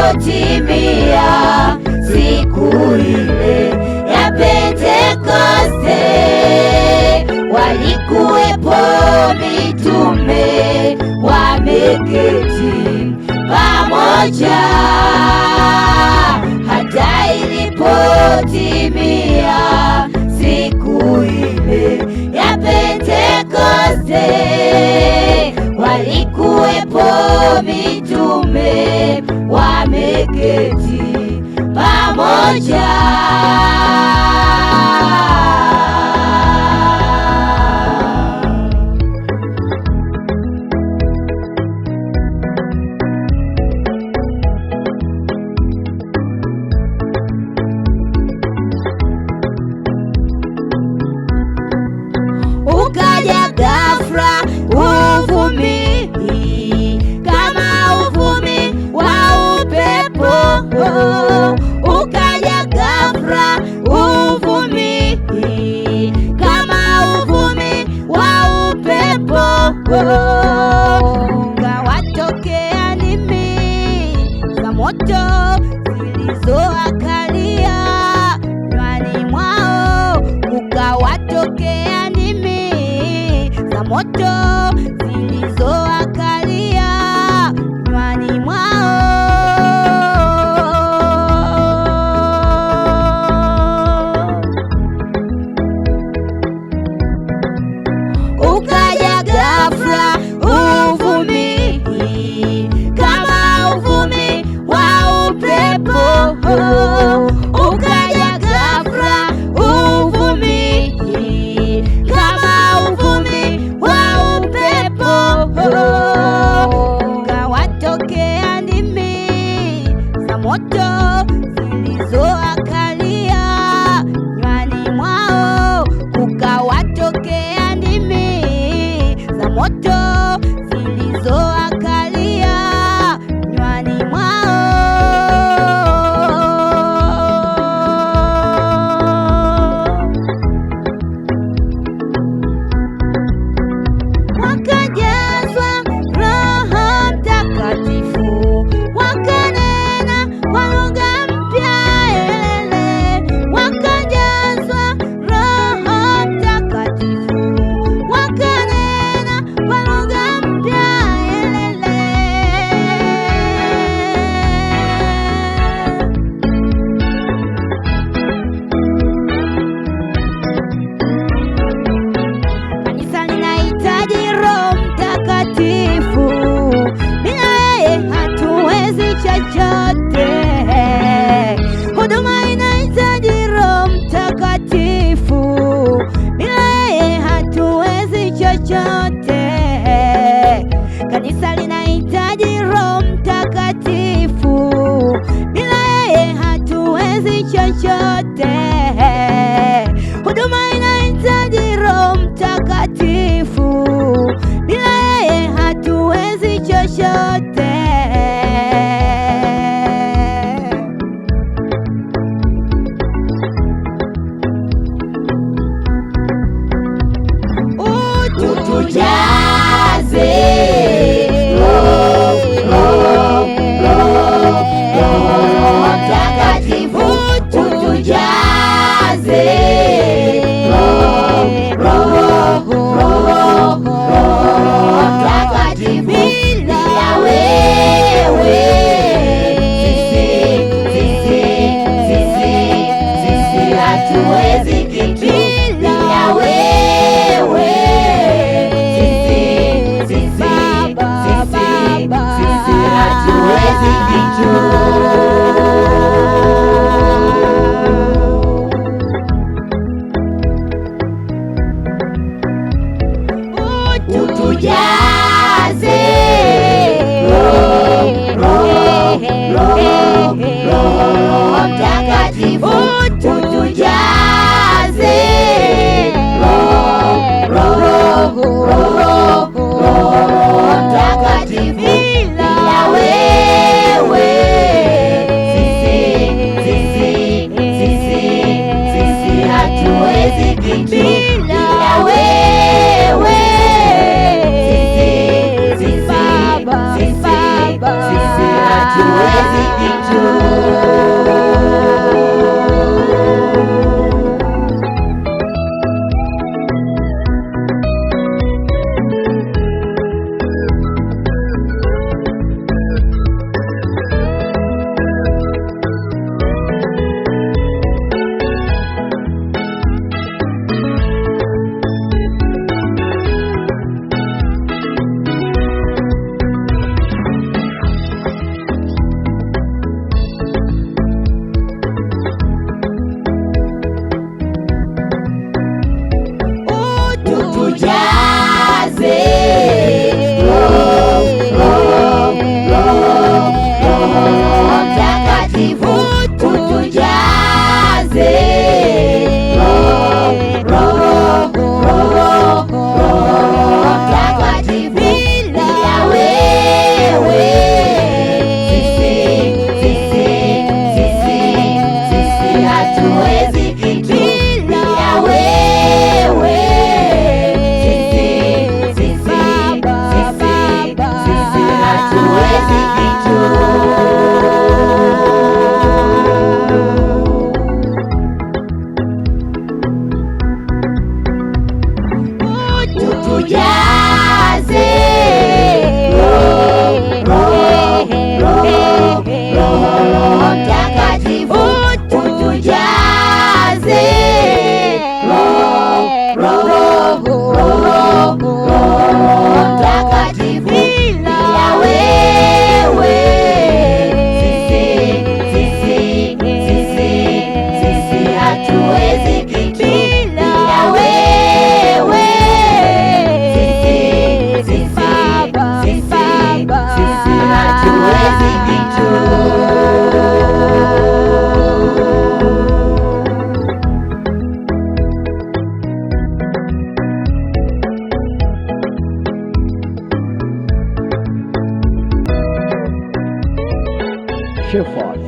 ilipotimia siku ile ya Pentekoste, walikuwepo mitume wameketi pamoja. Hata ilipotimia siku ile ya Pentekoste, walikuwepo mitume wameketi pamoja. Ukaja ghafla uvumi kama uvumi wa upepo, ukaja ghafla uvumi kama uvumi wa upepo, ukawatokea ndimi za moto zilizoakalia nywani mwao, ukawatokea moto zilizoakalia nywani mwao. Ukaja ghafla uvumi kama uvumi wa upepo, ukaja ghafla uvumi kama uvumi wa upepo, ukawatokea ndimi za moto zilizoakalia nywani mwao, ukawatokea ndimi za moto zilizoakalia nywani mwao. Wakajazwa Roho Mtakatifu, wakanena kwa lugha mpya elele. Wakajazwa Roho Mtakatifu, wakanena kwa lugha mpya elele. Kanisa linahitaji Roho Mtakatifu, bila yeye hatuwezi chochote. Huduma inahitaji Roho Mtakatifu, bila yeye hatuwezi chochote. Kanisa linahitaji Roho Mtakatifu, bila yeye hatuwezi chochote. Huduma inahitaji Roho Mtakatifu, bila yeye hatuwezi chochote. Utujaze Roho Mtakatifu, utujaze Roho Mtakatifu. Bila wewe sisi hatuwezi kitu. Bila wewe sisi hatuwezi kitu. Utujaze Roho Mtakatifu, utujaze Roho Mtakatifu. Bila wewe sisi hatuwezi kitu. Bila wewe sisi hatuwezi kitu. Shepherd.